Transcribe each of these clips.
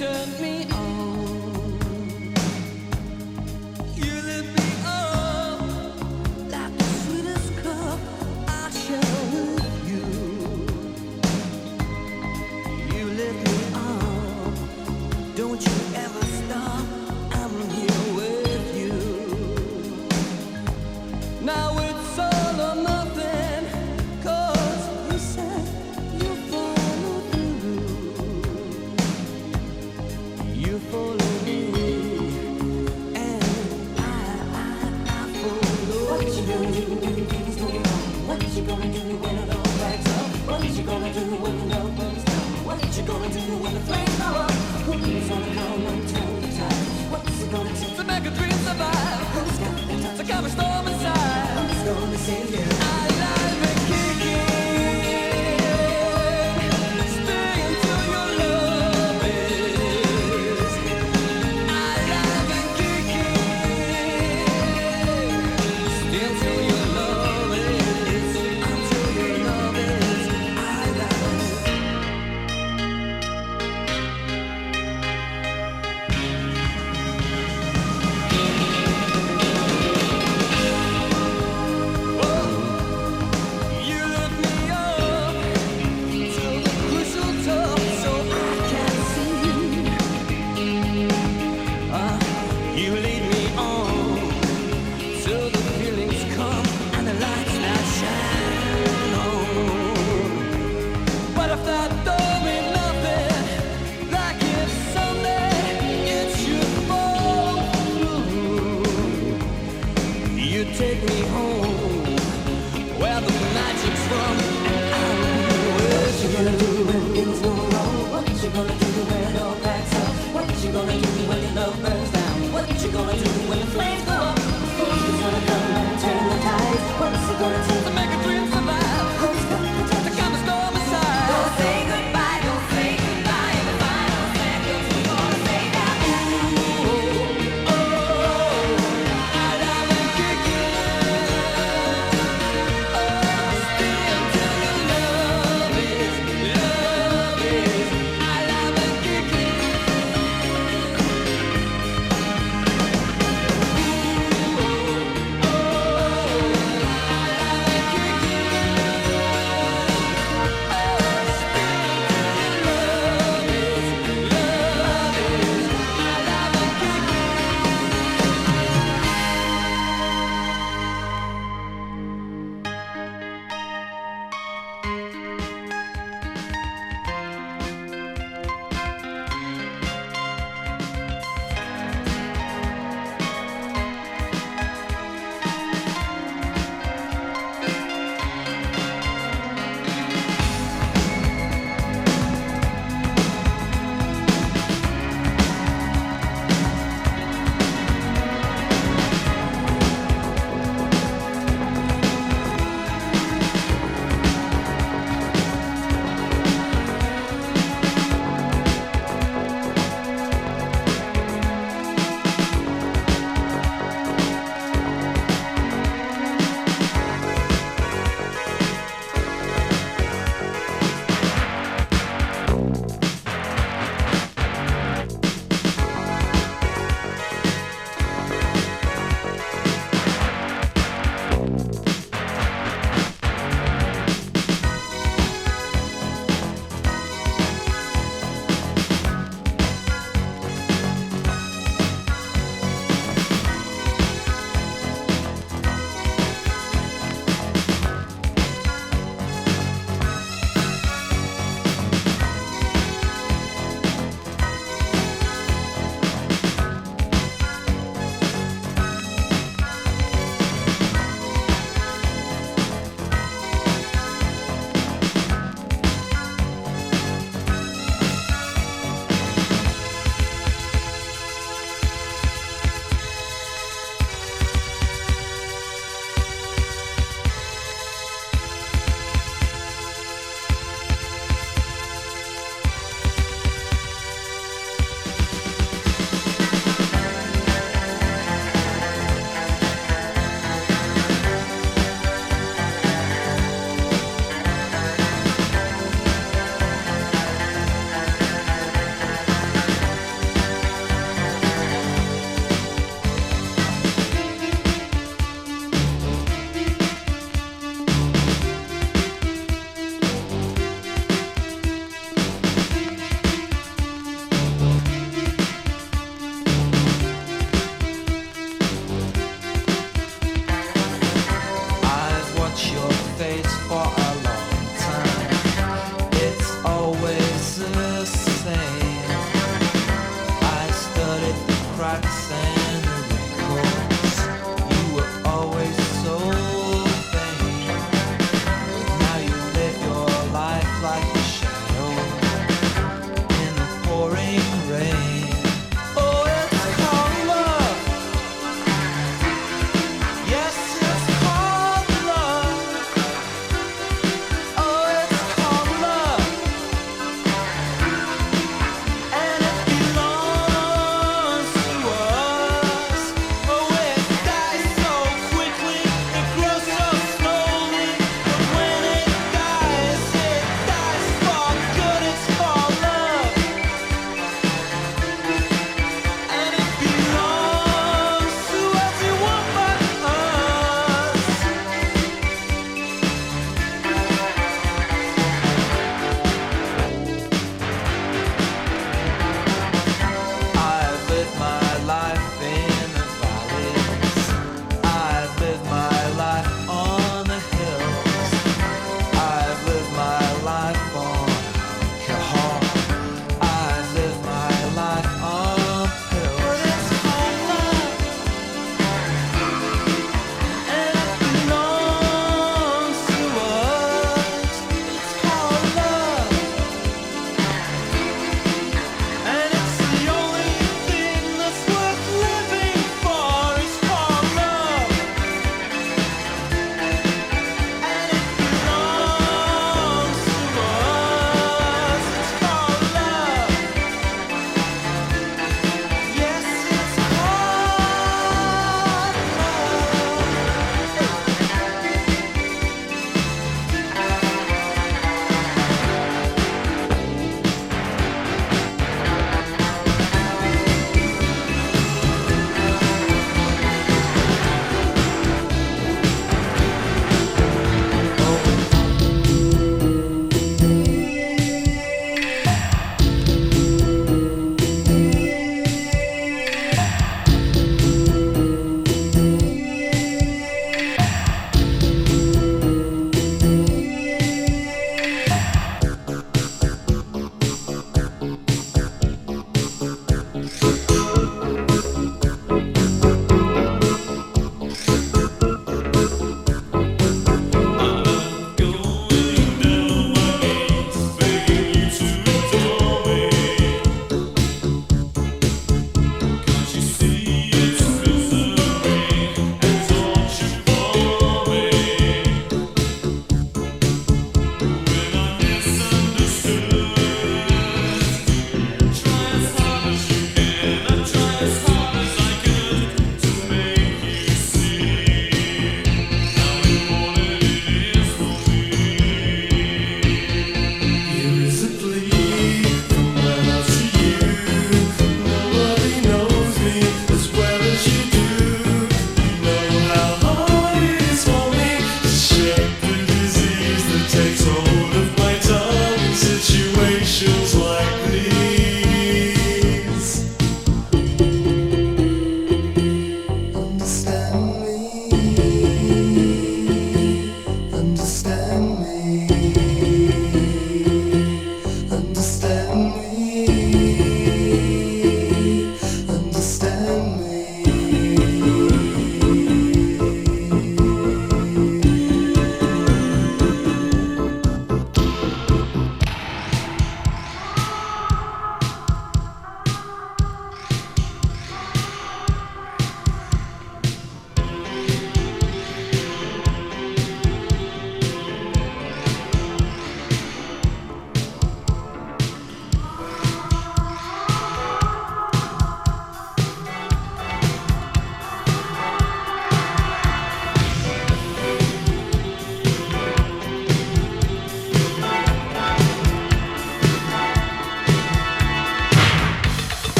turned me on. You lit me up like the sweetest cup I share with you. You lit me up, don't you ever stop, I'm here with you. Now it's all or nothing, 'cause you said you follow through.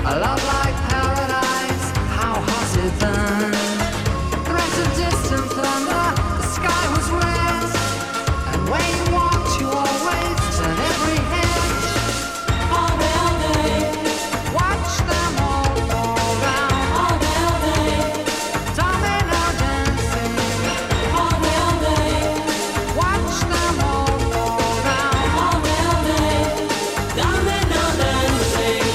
A love like paradise, how hot it burned. Threat of distant thunder, the sky was red. And when you walked, you always turn every head. All day, watch them all fall down. All day, domino dancing. All day, watch them all fall down. All day, domino dancing.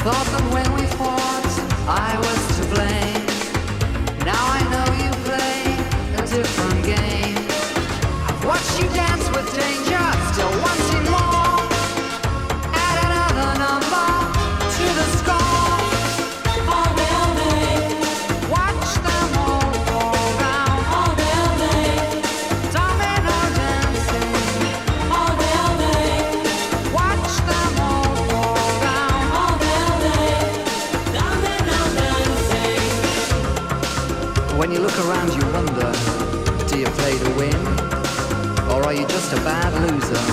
Thought that when we fought, I was to blame. Now I know you play a different game. I've watched you dance with danger, still wanting more. Add another number to the score. All day, watch them all fall down. All day, domino dancing. All day, watch them all fall down. All day, domino dancing. When you look around, you wonder, do you play to win? Or are you just a bad loser?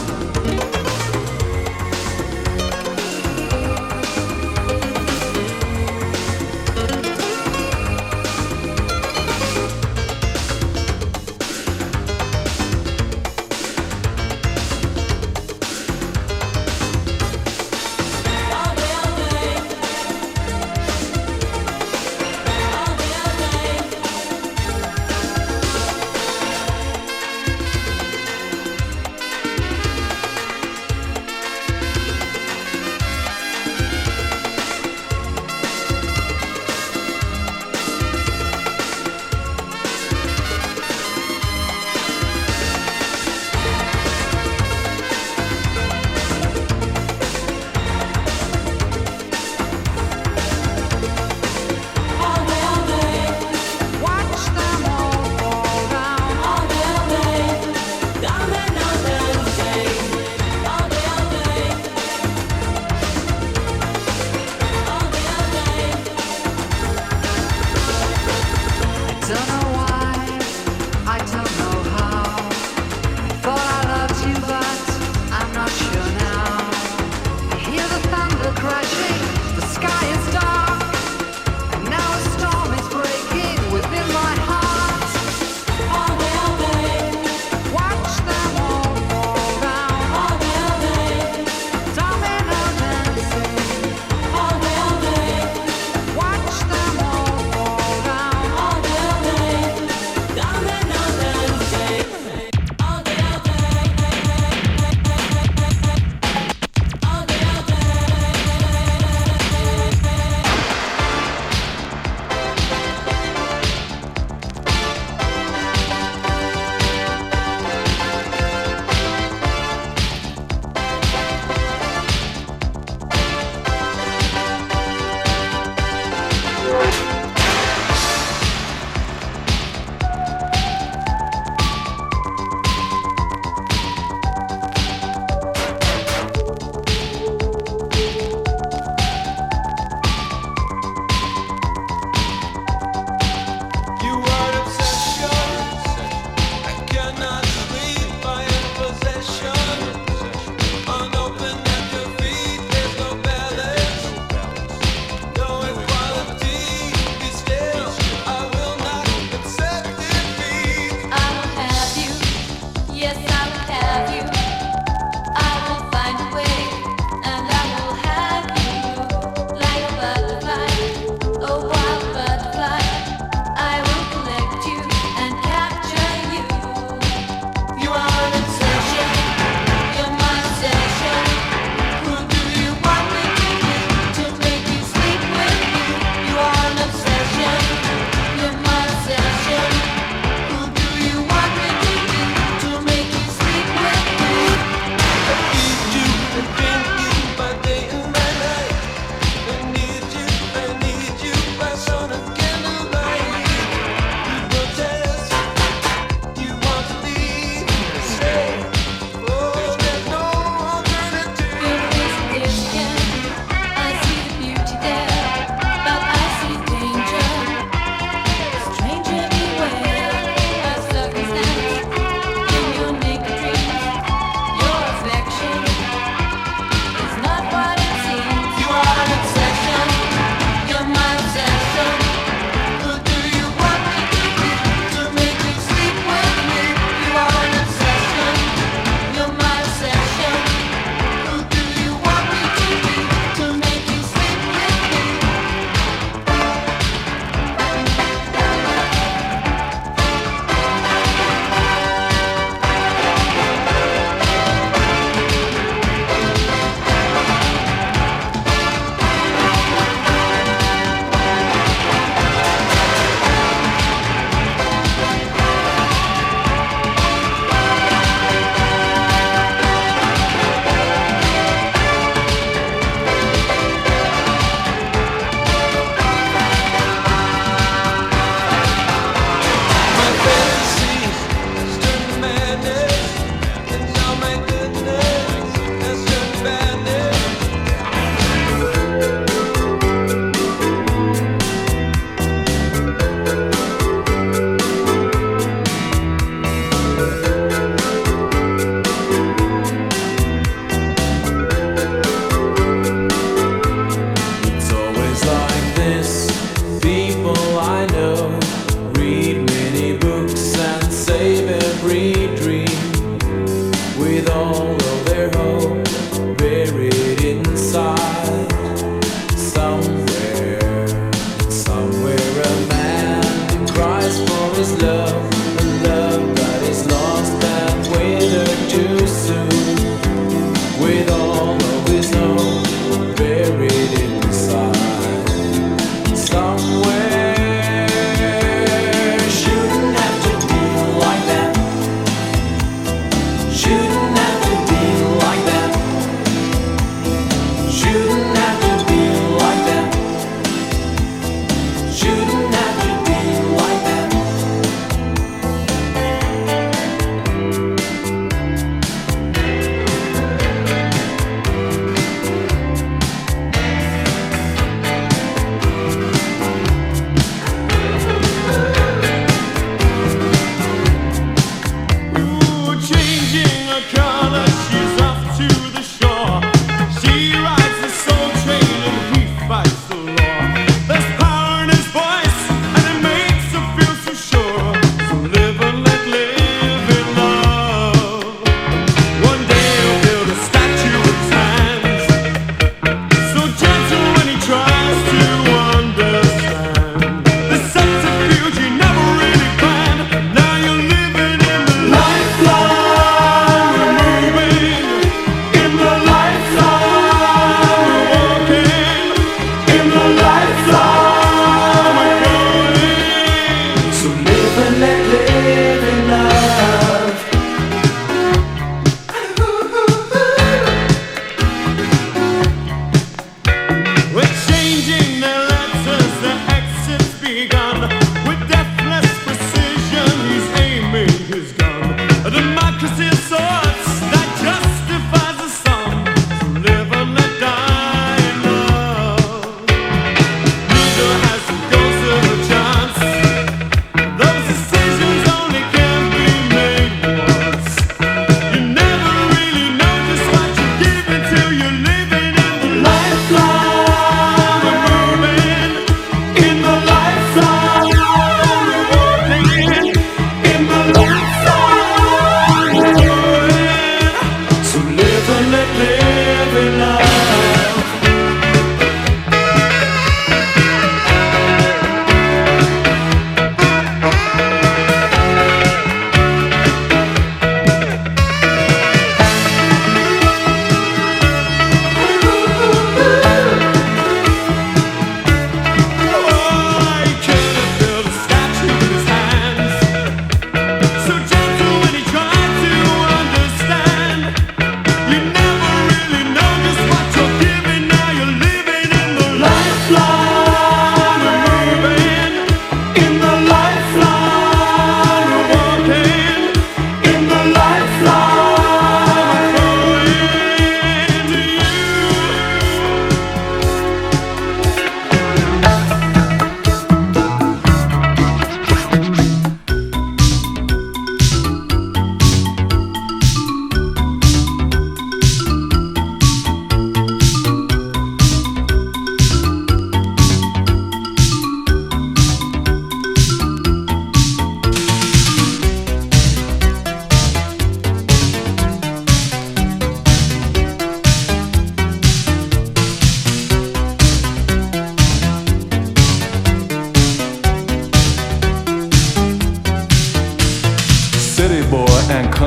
Watch them all fall down. All day, domino dancing. All day, I don't know why, I don't know how. Thought I loved you, but I'm not sure now. I hear the thunder crashing, the sky is dark, and now a storm is breaking within my heart. All day, watch them all fall down. All day, domino dancing. All day, watch them all fall down. All day, domino dancing. All day, all day.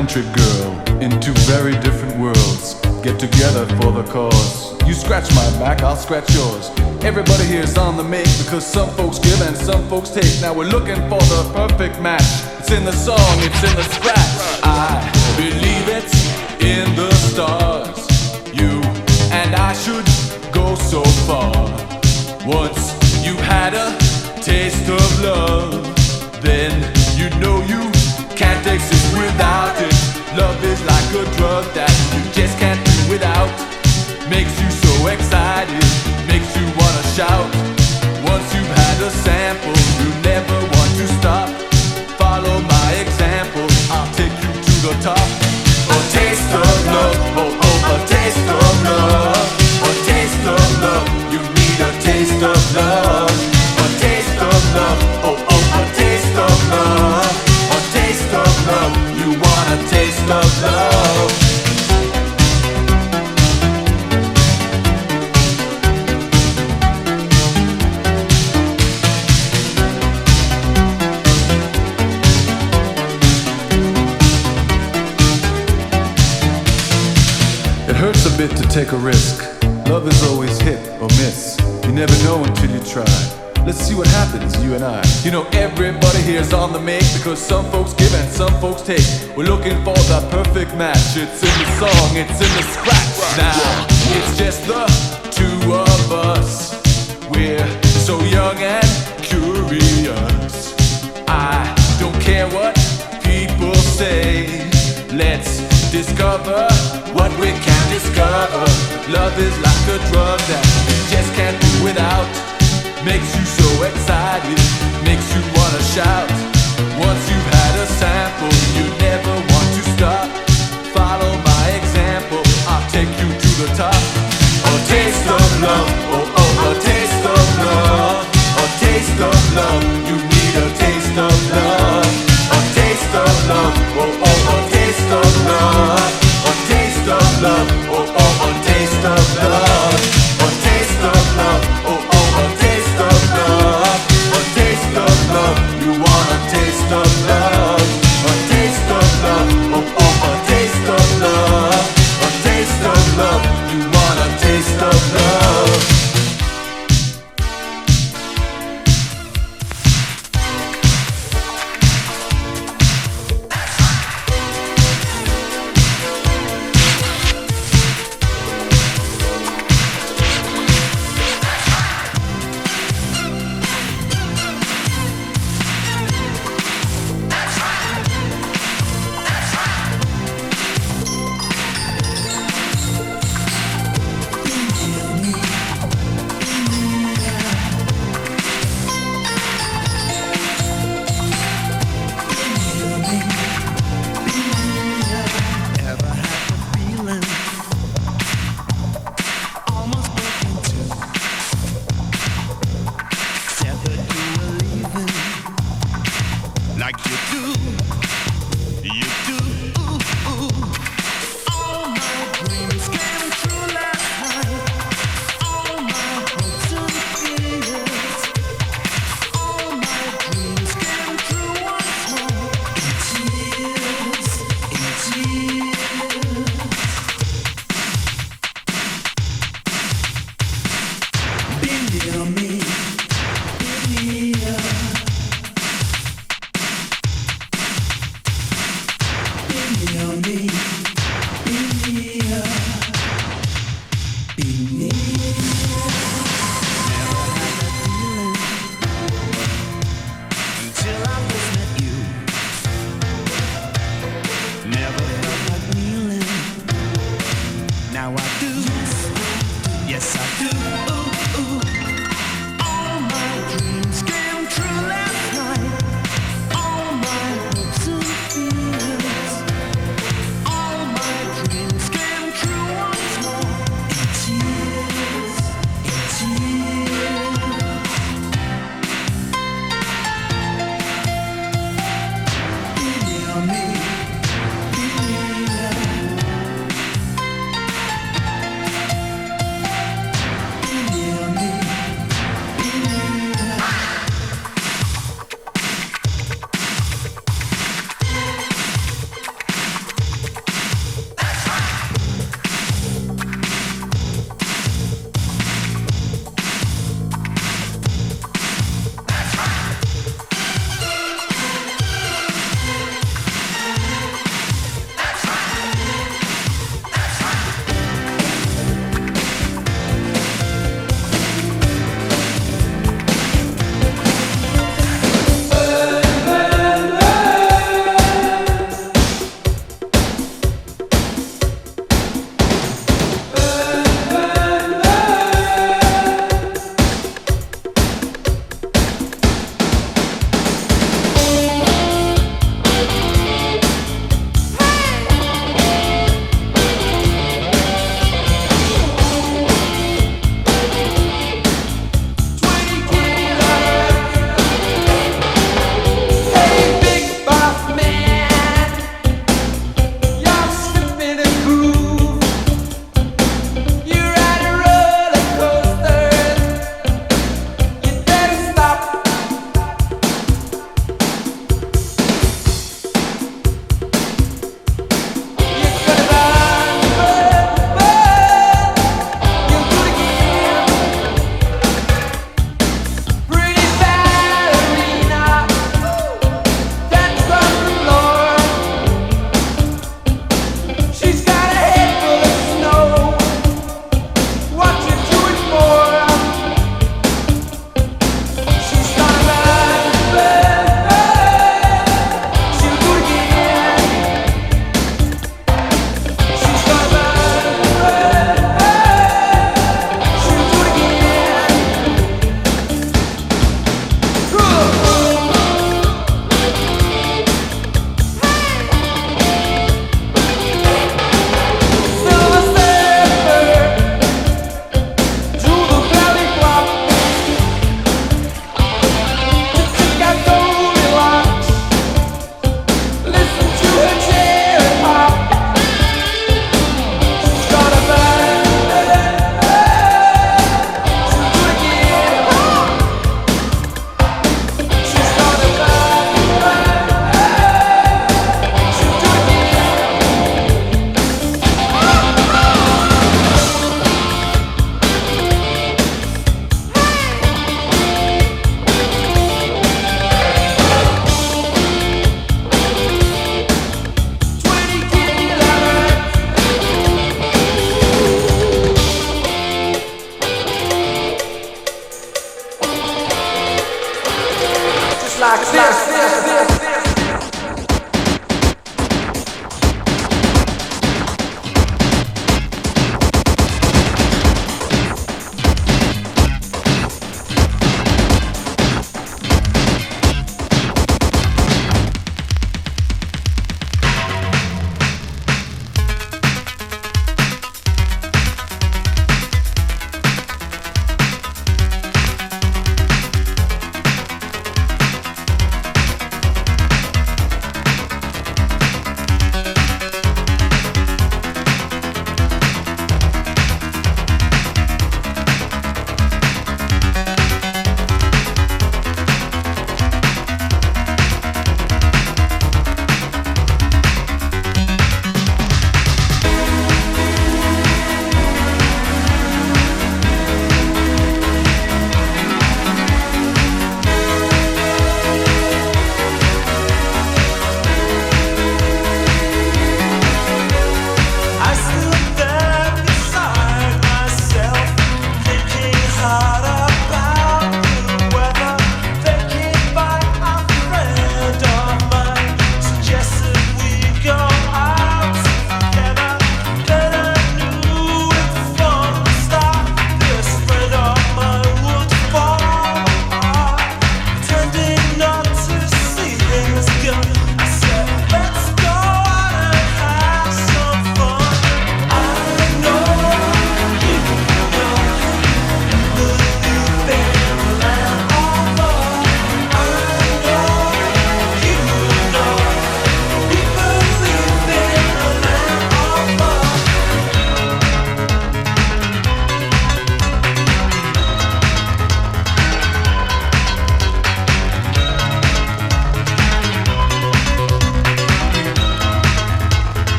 country girl in two very different worlds. Get together for the cause. You scratch my back, I'll scratch yours. Everybody here's on the make, because some folks give and some folks take. Now we're looking for the perfect match. It's in the song, it's in the scratch. I believe it's in the stars. You and I should go so far. Once you had a taste of love, then you know you can't exist without it. Love is like a drug that you just can't do without. Makes you so excited, makes you wanna shout. Once you've had a sample, you never want to stop. Follow my example, I'll take you to the top. A taste of love, oh oh, a taste of love. A taste of love, you need a taste of love. A taste of love, oh oh, a taste of love. A taste of love, you want a taste of love. It hurts a bit to take a risk. Love is always hit or miss. You never know until you try. Let's see what happens, you and I. You know everybody here's on the make, because some folks give and some folks take. We're looking for the perfect match. It's in the song, it's in the scratch. Now it's just the two discover what we can discover. Love is like a drug that you just can't do without. Makes you so excited, makes you wanna shout. Once you've had a sample, you never want to stop. Follow my example, I'll take you to the top. A taste of love, oh oh, a taste of love. A taste of love, you need a taste of love. A taste of love, oh oh, a taste of love. A taste of love, oh oh, a taste of love. A taste of love, oh oh, a taste of love. A taste of love, you want a taste of love. A taste of love, oh oh, a taste of love. A taste of love, you want a taste of love.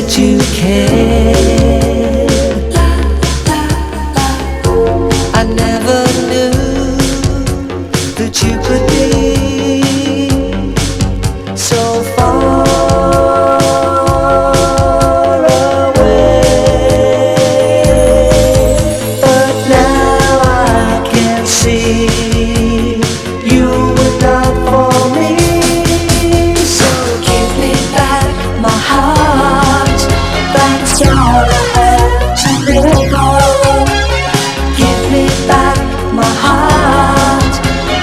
that you care. I never knew that you could be so far away, but now I can see you were not for me. So give me back my heart, that's all I have to live on. Give me back my heart,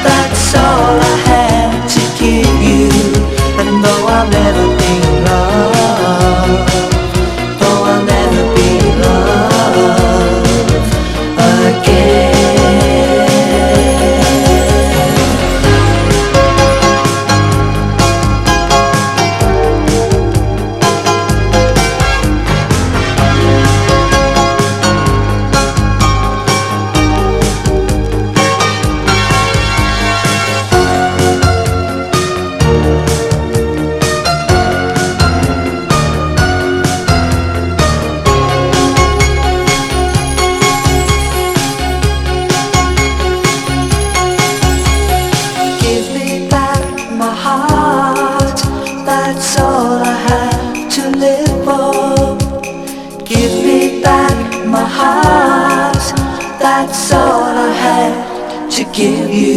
that's all I have to give you. And though I'll never be loved, though I'll never be loved again. Give me back my heart, that's all I have to live for. Give me back my heart, that's all I have to give you.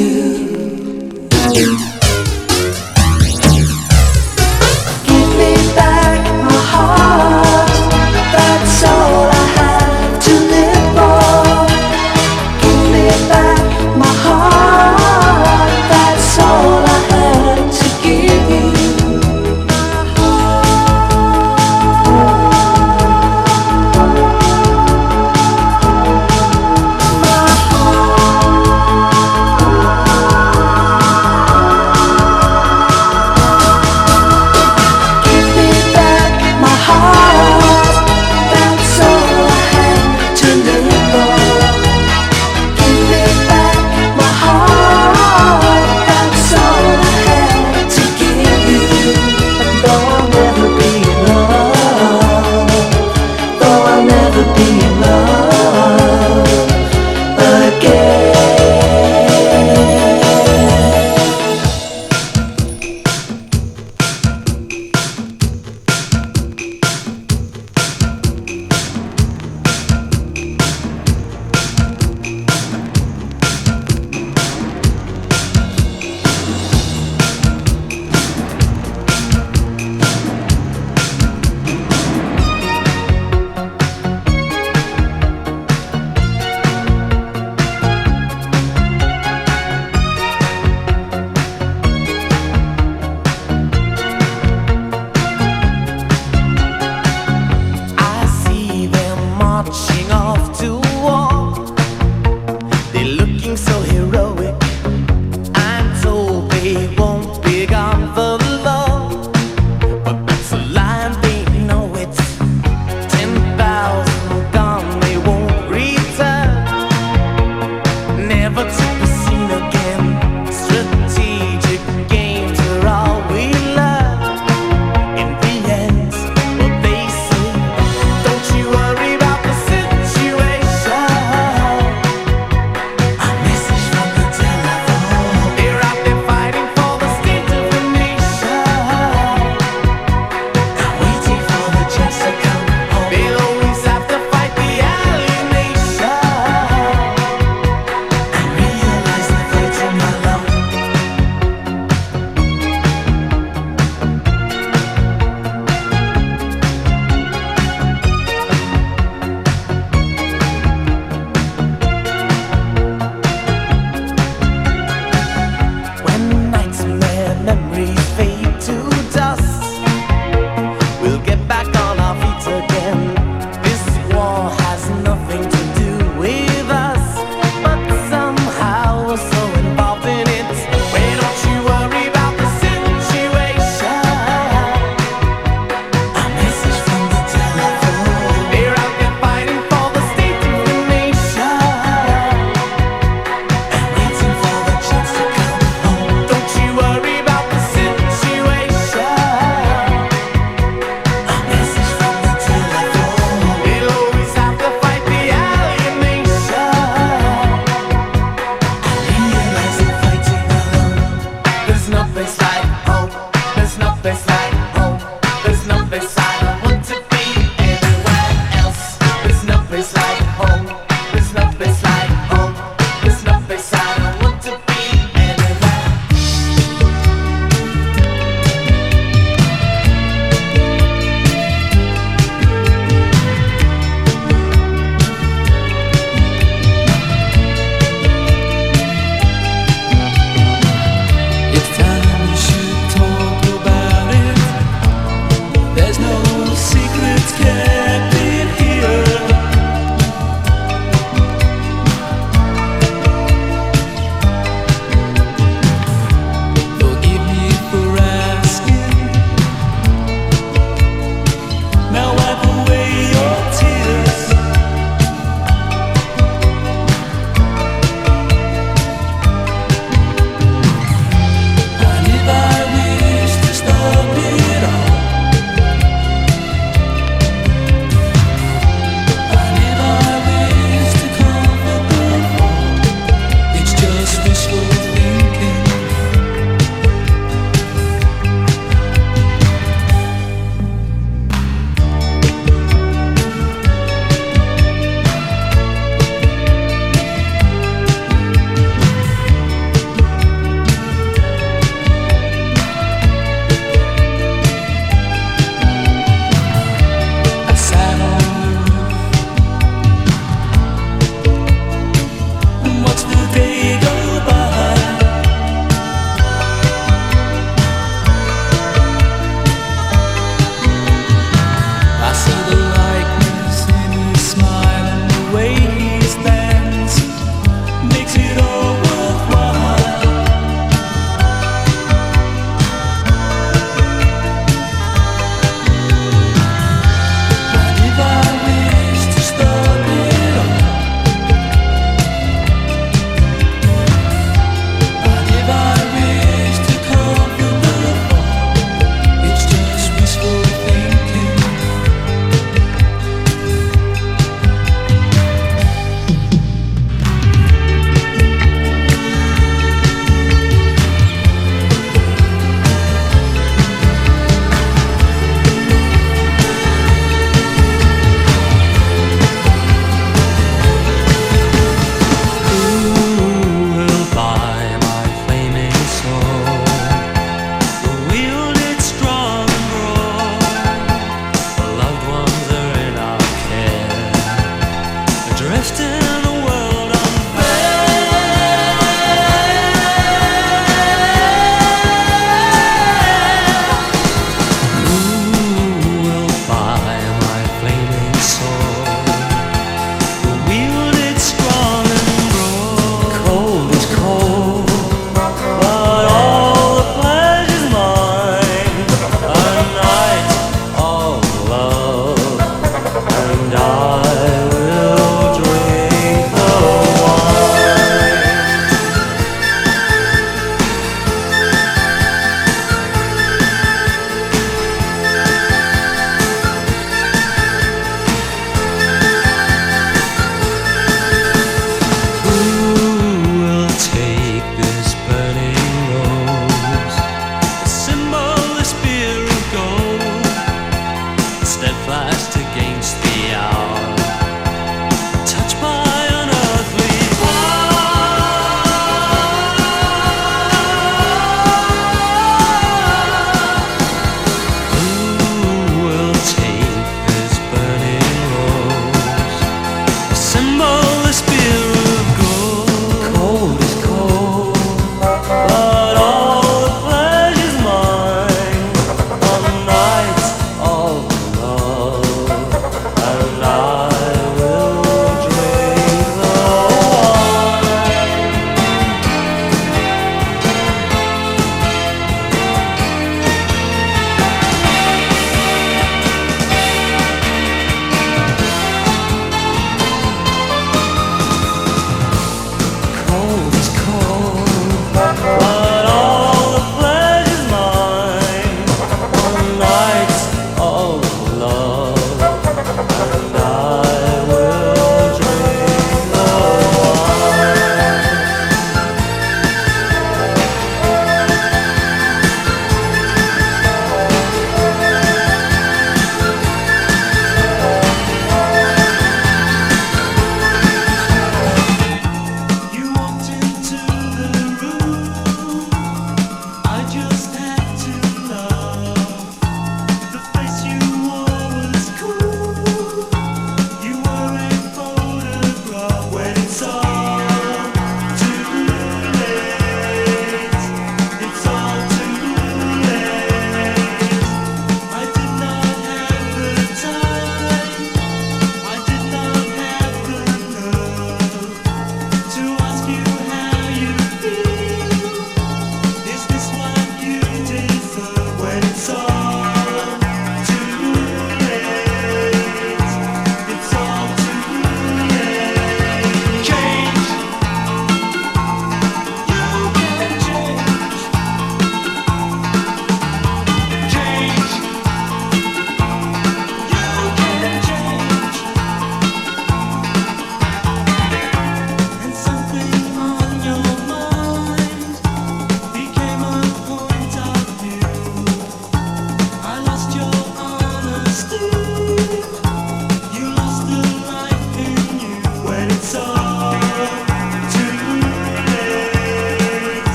Give me back my heart, that's all I have to live for. Give me back my heart, that's all I have to give you. Give me back my heart, that's all I have to live for. Give me back my heart, that's all I have to give you. And though I'll never be in love, though I'll never be in love again. I see them marching off to war. They're looking so heroic. I'm told they won't be gone for long, but that's a lie and they know it. 10,000 gone, they won't return, never to be seen again. Strategic games are all we learn. In the end, what they say, don't you worry about the situation. A message from the telephone. They're out there fighting for the state of the nation. Not waiting for the chance to come home. They'll always have to fight the alienation and realize that they're too alone. When nightmare memories fade to dust, we'll get back on our feet again. This war has nothing to do with us, but somehow we're so involved in it. Why don't you worry about the situation? A message from the telephone. They're out there fighting for the state of the nation and waiting for the chance to come home. Don't you worry about the situation. place like home. There's no place I don't want to be anywhere else. There's no place like home. There's no place like home. There's no place I don't want to be anywhere. It's time we should talk about it.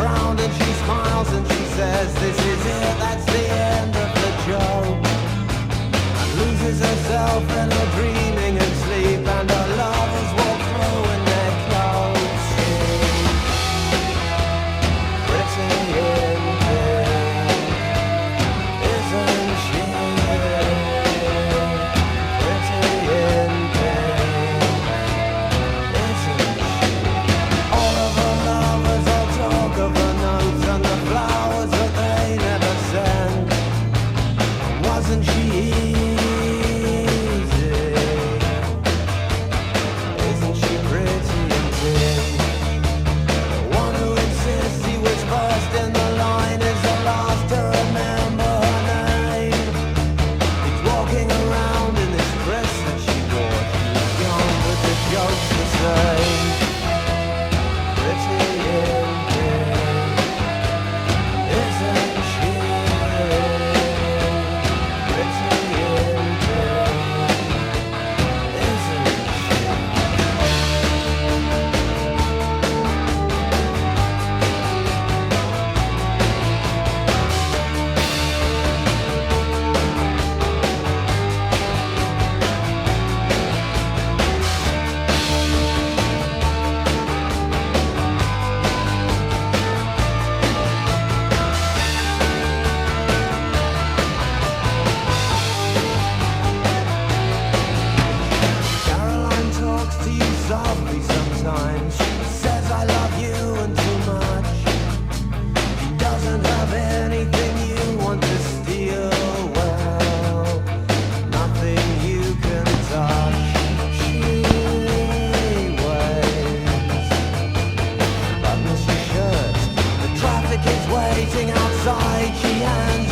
around and she smiles and she says, this is it, that's the end of the joke. And loses herself in her dreaming and sleep, and her lovers walk through in their clothes. Pretty in bed, isn't she? Pretty in bed, isn't she? All of her lovers all talk of her notes and the flowers that they never send. Wasn't she easy? Isn't she pretty and thin? The one who insists he was first in the line is the last to remember her name. He's walking around in this dress that she wore. She's gone, but the joke's the same. Pretty in bed, isn't she? Pretty in bed, isn't she? Caroline talks to you softly sometimes. She says I love you and too much. She doesn't have anything you want to steal. Well, nothing you can touch. She waves, buttons her shirt. The traffic is waiting outside. She hands